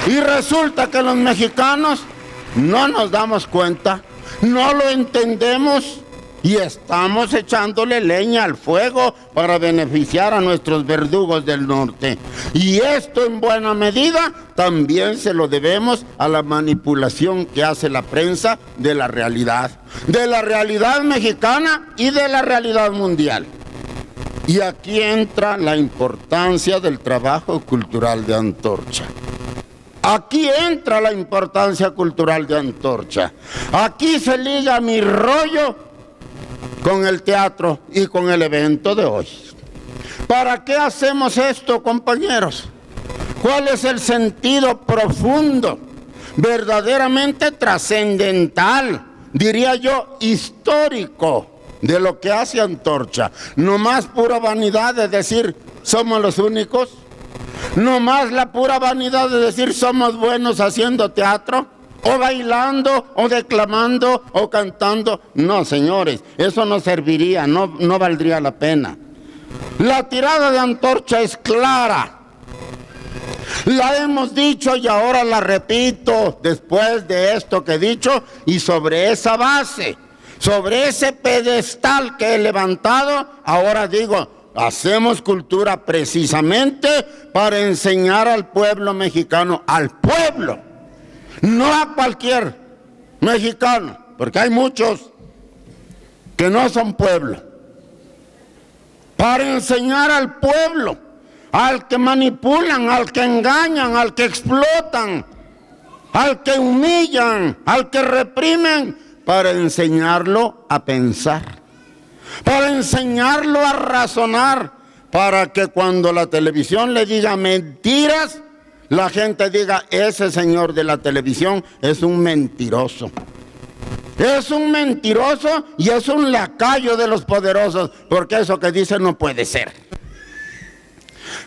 Y resulta que los mexicanos no nos damos cuenta, no lo entendemos y estamos echándole leña al fuego para beneficiar a nuestros verdugos del norte. Y esto en buena medida también se lo debemos a la manipulación que hace la prensa de la realidad mexicana y de la realidad mundial. Y aquí entra la importancia del trabajo cultural de Antorcha. Aquí entra la importancia cultural de Antorcha. Aquí se liga mi rollo con el teatro y con el evento de hoy. ¿Para qué hacemos esto, compañeros? ¿Cuál es el sentido profundo, verdaderamente trascendental, diría yo, histórico, de lo que hace Antorcha? No más pura vanidad de decir, somos los únicos. No más la pura vanidad de decir somos buenos haciendo teatro, o bailando, o declamando, o cantando. No, señores, eso no serviría, no valdría la pena. La tirada de Antorcha es clara. La hemos dicho y ahora la repito después de esto que he dicho, y sobre esa base, sobre ese pedestal que he levantado, ahora digo, hacemos cultura precisamente para enseñar al pueblo mexicano, al pueblo, no a cualquier mexicano, porque hay muchos que no son pueblo. Para enseñar al pueblo, al que manipulan, al que engañan, al que explotan, al que humillan, al que reprimen, para enseñarlo a pensar, para enseñarlo a razonar, para que cuando la televisión le diga mentiras, la gente diga, ese señor de la televisión es un mentiroso. Es un mentiroso y es un lacayo de los poderosos, porque eso que dice no puede ser.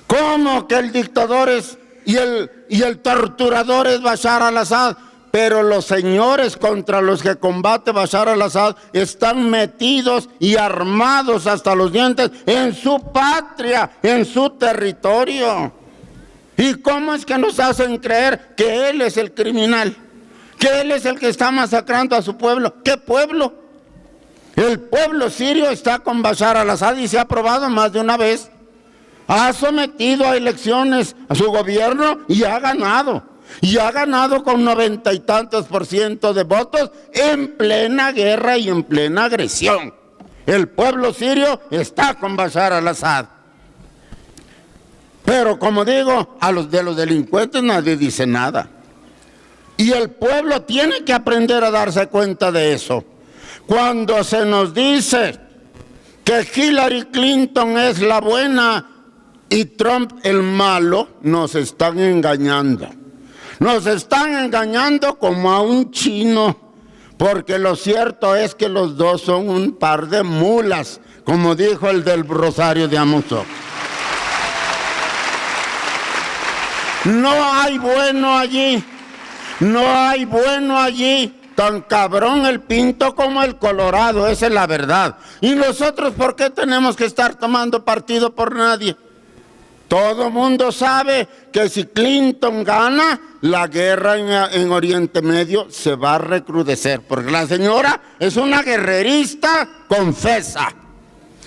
¿Cómo que el dictador es y el torturador es Bashar al-Assad? Pero los señores contra los que combate Bashar al-Assad están metidos y armados hasta los dientes en su patria, en su territorio. ¿Y cómo es que nos hacen creer que él es el criminal? Que él es el que está masacrando a su pueblo. ¿Qué pueblo? El pueblo sirio está con Bashar al-Assad y se ha probado más de una vez. Ha sometido a elecciones a su gobierno y ha ganado. Y ha ganado con 90 y tantos % de votos en plena guerra y en plena agresión. El pueblo sirio está con Bashar al-Assad. Pero como digo, a los delincuentes nadie dice nada. Y el pueblo tiene que aprender a darse cuenta de eso. Cuando se nos dice que Hillary Clinton es la buena y Trump el malo, nos están engañando. Nos están engañando como a un chino, porque lo cierto es que los dos son un par de mulas, como dijo el del Rosario de Amozoc. No hay bueno allí, no hay bueno allí, tan cabrón el Pinto como el Colorado, esa es la verdad. ¿Y nosotros por qué tenemos que estar tomando partido por nadie? Todo mundo sabe que si Clinton gana, la guerra en Oriente Medio se va a recrudecer, porque la señora es una guerrerista confesa,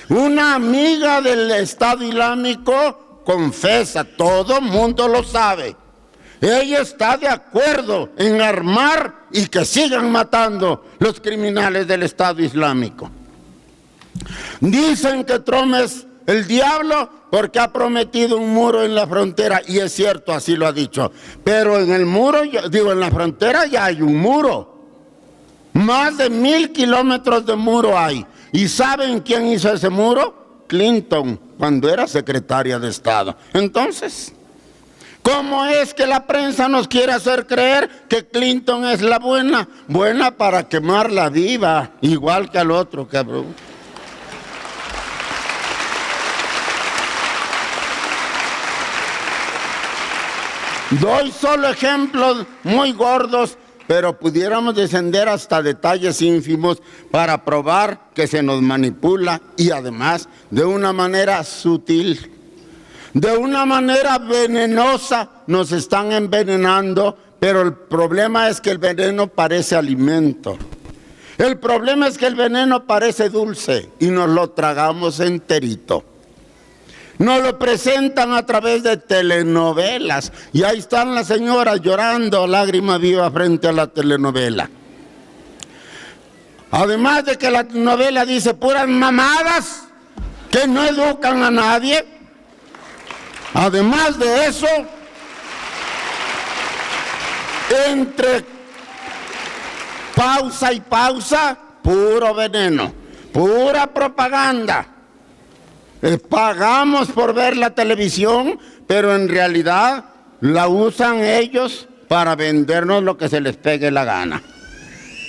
una amiga del Estado Islámico confesa, todo mundo lo sabe. Ella está de acuerdo en armar y que sigan matando los criminales del Estado Islámico. Dicen que Trump es el diablo porque ha prometido un muro en la frontera, y es cierto, así lo ha dicho. Pero en el muro, en la frontera ya hay un muro. Más de 1000 kilómetros de muro hay. ¿Y saben quién hizo ese muro? Clinton, cuando era secretaria de Estado. Entonces, ¿cómo es que la prensa nos quiere hacer creer que Clinton es la buena? Buena para quemarla viva, igual que al otro, cabrón. Doy solo ejemplos muy gordos, pero pudiéramos descender hasta detalles ínfimos para probar que se nos manipula, y además de una manera sutil, de una manera venenosa. Nos están envenenando, pero el problema es que el veneno parece alimento. El problema es que el veneno parece dulce y nos lo tragamos enterito. Nos lo presentan a través de telenovelas, y ahí están las señoras llorando lágrima viva frente a la telenovela. Además de que la novela dice puras mamadas que no educan a nadie. Además de eso, entre pausa y pausa, puro veneno, pura propaganda. Pagamos por ver la televisión, pero en realidad la usan ellos para vendernos lo que se les pegue la gana.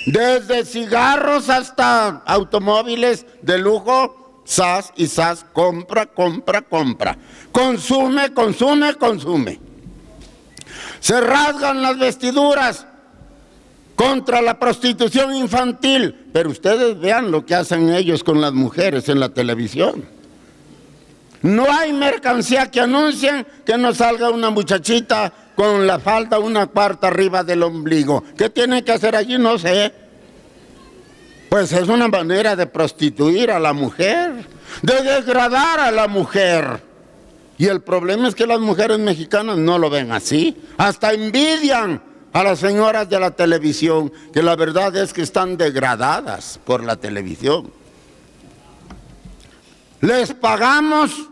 Desde cigarros hasta automóviles de lujo, sas y sas, compra, compra, compra. Consume, consume, consume. Se rasgan las vestiduras contra la prostitución infantil, pero ustedes vean lo que hacen ellos con las mujeres en la televisión. No hay mercancía que anuncien que no salga una muchachita con la falda una cuarta arriba del ombligo. ¿Qué tienen que hacer allí? No sé. Pues es una manera de prostituir a la mujer, de degradar a la mujer. Y el problema es que las mujeres mexicanas no lo ven así. Hasta envidian a las señoras de la televisión, que la verdad es que están degradadas por la televisión. Les pagamos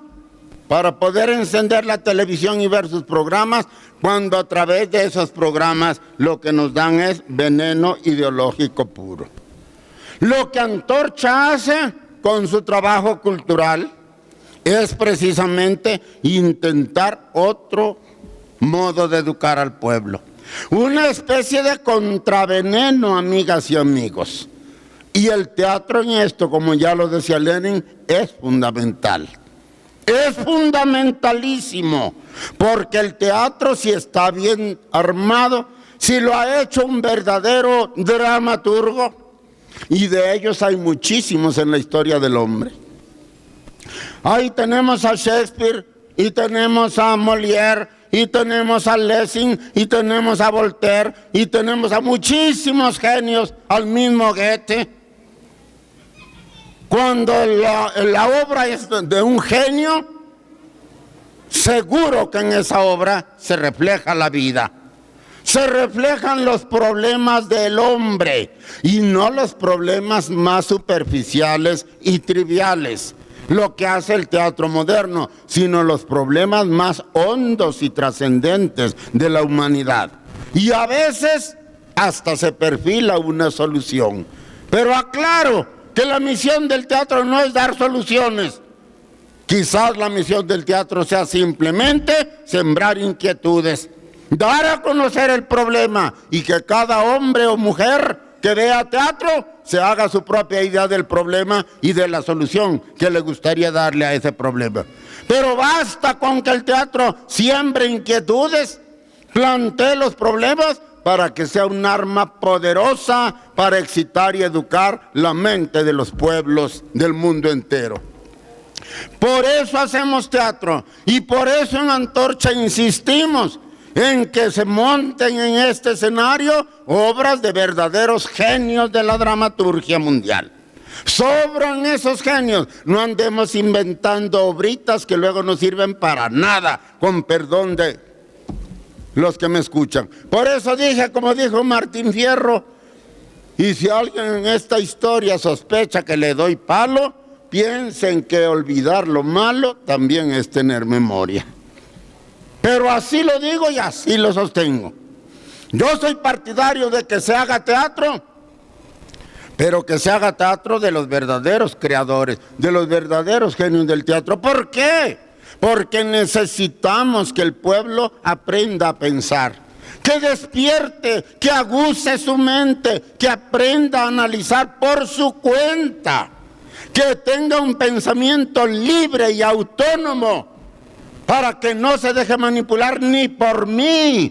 para poder encender la televisión y ver sus programas, cuando a través de esos programas lo que nos dan es veneno ideológico puro. Lo que Antorcha hace con su trabajo cultural es precisamente intentar otro modo de educar al pueblo. Una especie de contraveneno, amigas y amigos. Y el teatro en esto, como ya lo decía Lenin, es fundamental. Es fundamentalísimo, porque el teatro, si está bien armado, si lo ha hecho un verdadero dramaturgo, y de ellos hay muchísimos en la historia del hombre. Ahí tenemos a Shakespeare, y tenemos a Molière, y tenemos a Lessing, y tenemos a Voltaire, y tenemos a muchísimos genios, al mismo Goethe. Cuando la obra es de un genio, seguro que en esa obra se refleja la vida. Se reflejan los problemas del hombre y no los problemas más superficiales y triviales, lo que hace el teatro moderno, sino los problemas más hondos y trascendentes de la humanidad. Y a veces hasta se perfila una solución. Pero aclaro que la misión del teatro no es dar soluciones. Quizás la misión del teatro sea simplemente sembrar inquietudes, dar a conocer el problema, y que cada hombre o mujer que vea teatro se haga su propia idea del problema y de la solución que le gustaría darle a ese problema. Pero basta con que el teatro siembre inquietudes, plantee los problemas, para que sea un arma poderosa para excitar y educar la mente de los pueblos del mundo entero. Por eso hacemos teatro y por eso en Antorcha insistimos en que se monten en este escenario obras de verdaderos genios de la dramaturgia mundial. Sobran esos genios, no andemos inventando obritas que luego no sirven para nada, con perdón de los que me escuchan. Por eso dije, como dijo Martín Fierro, y si alguien en esta historia sospecha que le doy palo, piensen que olvidar lo malo también es tener memoria. Pero así lo digo y así lo sostengo. Yo soy partidario de que se haga teatro, pero que se haga teatro de los verdaderos creadores, de los verdaderos genios del teatro. ¿Por qué? Porque necesitamos que el pueblo aprenda a pensar, que despierte, que aguce su mente, que aprenda a analizar por su cuenta, que tenga un pensamiento libre y autónomo, para que no se deje manipular ni por mí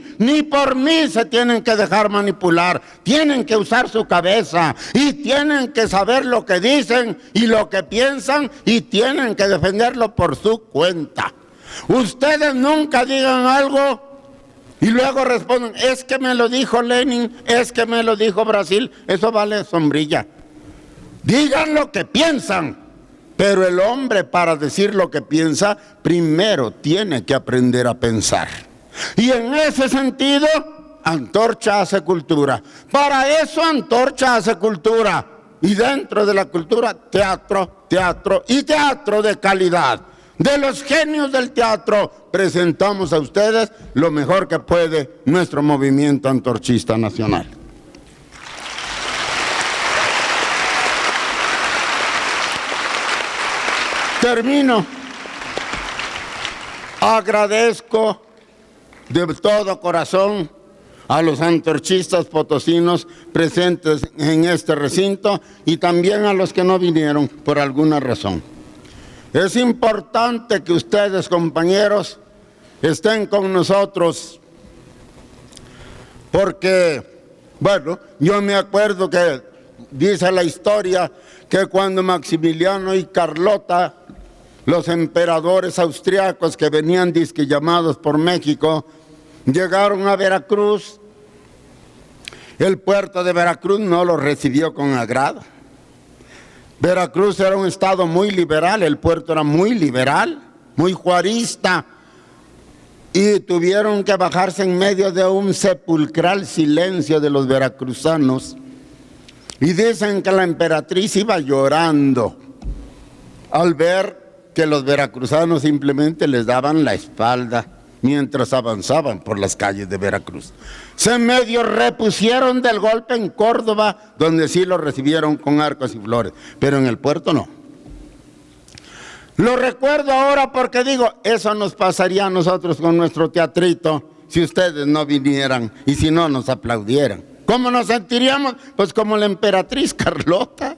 se tienen que dejar manipular. Tienen que usar su cabeza y tienen que saber lo que dicen y lo que piensan y tienen que defenderlo por su cuenta. Ustedes nunca digan algo y luego responden, es que me lo dijo Lenin, es que me lo dijo Brasil. Eso vale sombrilla. Digan lo que piensan. Pero el hombre, para decir lo que piensa, primero tiene que aprender a pensar. Y en ese sentido, Antorcha hace cultura. Para eso Antorcha hace cultura. Y dentro de la cultura, teatro, teatro y teatro de calidad. De los genios del teatro, presentamos a ustedes lo mejor que puede nuestro movimiento antorchista nacional. Termino. Agradezco de todo corazón a los antorchistas potosinos presentes en este recinto y también a los que no vinieron por alguna razón. Es importante que ustedes, compañeros, estén con nosotros porque, bueno, yo me acuerdo que dice la historia que cuando Maximiliano y Carlota, los emperadores austriacos que venían disque llamados por México, llegaron a Veracruz, el puerto de Veracruz no los recibió con agrado. Veracruz era un estado muy liberal, el puerto era muy liberal, muy juarista, y tuvieron que bajarse en medio de un sepulcral silencio de los veracruzanos. Y dicen que la emperatriz iba llorando al ver que los veracruzanos simplemente les daban la espalda mientras avanzaban por las calles de Veracruz. Se medio repusieron del golpe en Córdoba, donde sí los recibieron con arcos y flores, pero en el puerto no. Lo recuerdo ahora porque digo, eso nos pasaría a nosotros con nuestro teatrito si ustedes no vinieran y si no nos aplaudieran. ¿Cómo nos sentiríamos? Pues como la emperatriz Carlota,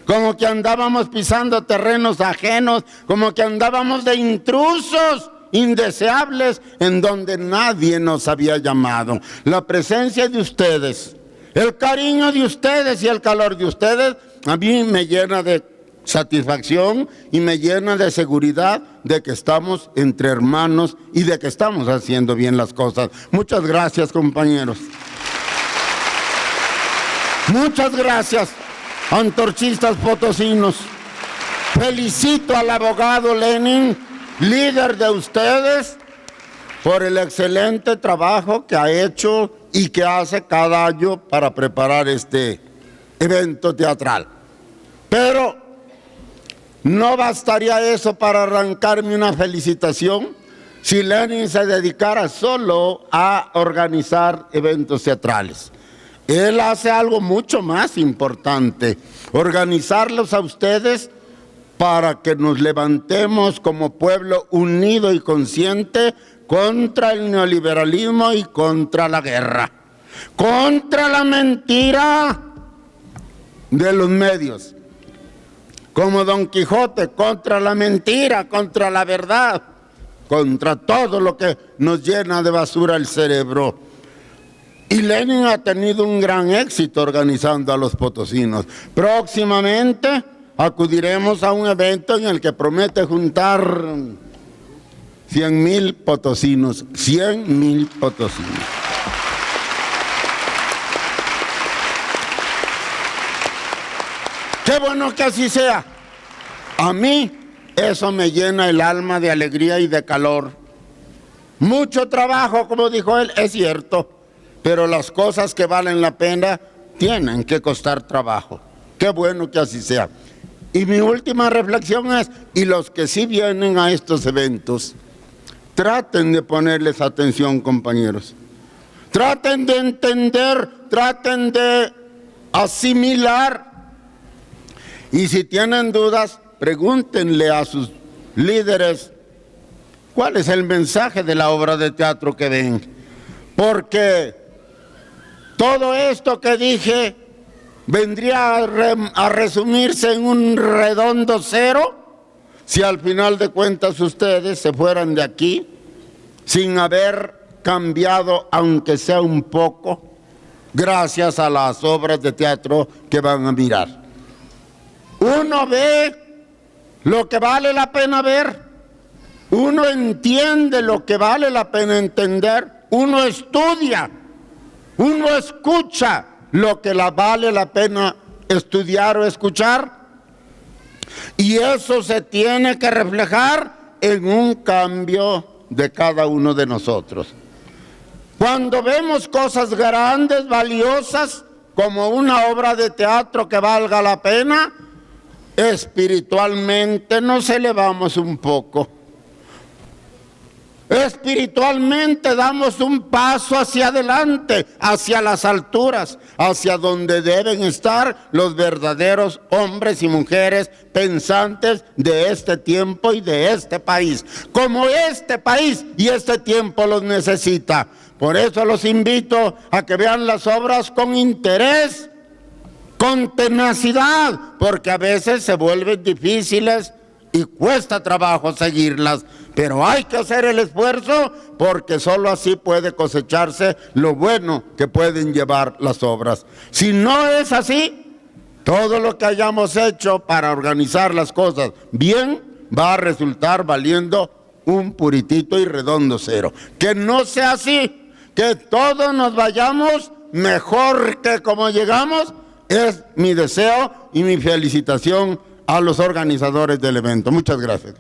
como que andábamos pisando terrenos ajenos, como que andábamos de intrusos indeseables en donde nadie nos había llamado. La presencia de ustedes, el cariño de ustedes y el calor de ustedes a mí me llena de satisfacción y me llena de seguridad de que estamos entre hermanos y de que estamos haciendo bien las cosas. Muchas gracias, compañeros. Muchas gracias, antorchistas potosinos. Felicito al abogado Lenin, líder de ustedes, por el excelente trabajo que ha hecho y que hace cada año para preparar este evento teatral. Pero no bastaría eso para arrancarme una felicitación si Lenin se dedicara solo a organizar eventos teatrales. Él hace algo mucho más importante, organizarlos a ustedes para que nos levantemos como pueblo unido y consciente contra el neoliberalismo y contra la guerra, contra la mentira de los medios, como Don Quijote, contra la mentira, contra la verdad, contra todo lo que nos llena de basura el cerebro. Y Lenin ha tenido un gran éxito organizando a los potosinos. Próximamente acudiremos a un evento en el que promete juntar 100,000 potosinos, 100,000 potosinos. Qué bueno que así sea. A mí eso me llena el alma de alegría y de calor. Mucho trabajo, como dijo él, es cierto, pero las cosas que valen la pena tienen que costar trabajo. Qué bueno que así sea. Y mi última reflexión es, y los que sí vienen a estos eventos, traten de ponerles atención, compañeros. Traten de entender, traten de asimilar. Y si tienen dudas, pregúntenle a sus líderes cuál es el mensaje de la obra de teatro que ven. Porque todo esto que dije vendría a resumirse en un redondo cero si al final de cuentas ustedes se fueran de aquí sin haber cambiado, aunque sea un poco, gracias a las obras de teatro que van a mirar. Uno ve lo que vale la pena ver, uno entiende lo que vale la pena entender, uno estudia, uno escucha lo que vale la pena estudiar o escuchar, y eso se tiene que reflejar en un cambio de cada uno de nosotros. Cuando vemos cosas grandes, valiosas, como una obra de teatro que valga la pena, espiritualmente nos elevamos un poco. Espiritualmente damos un paso hacia adelante, hacia las alturas, hacia donde deben estar los verdaderos hombres y mujeres pensantes de este tiempo y de este país, como este país y este tiempo los necesita. Por eso los invito a que vean las obras con interés, con tenacidad, porque a veces se vuelven difíciles y cuesta trabajo seguirlas, pero hay que hacer el esfuerzo porque solo así puede cosecharse lo bueno que pueden llevar las obras. Si no es así, todo lo que hayamos hecho para organizar las cosas bien va a resultar valiendo un puritito y redondo cero. Que no sea así, que todos nos vayamos mejor que como llegamos, es mi deseo y mi felicitación a los organizadores del evento. Muchas gracias.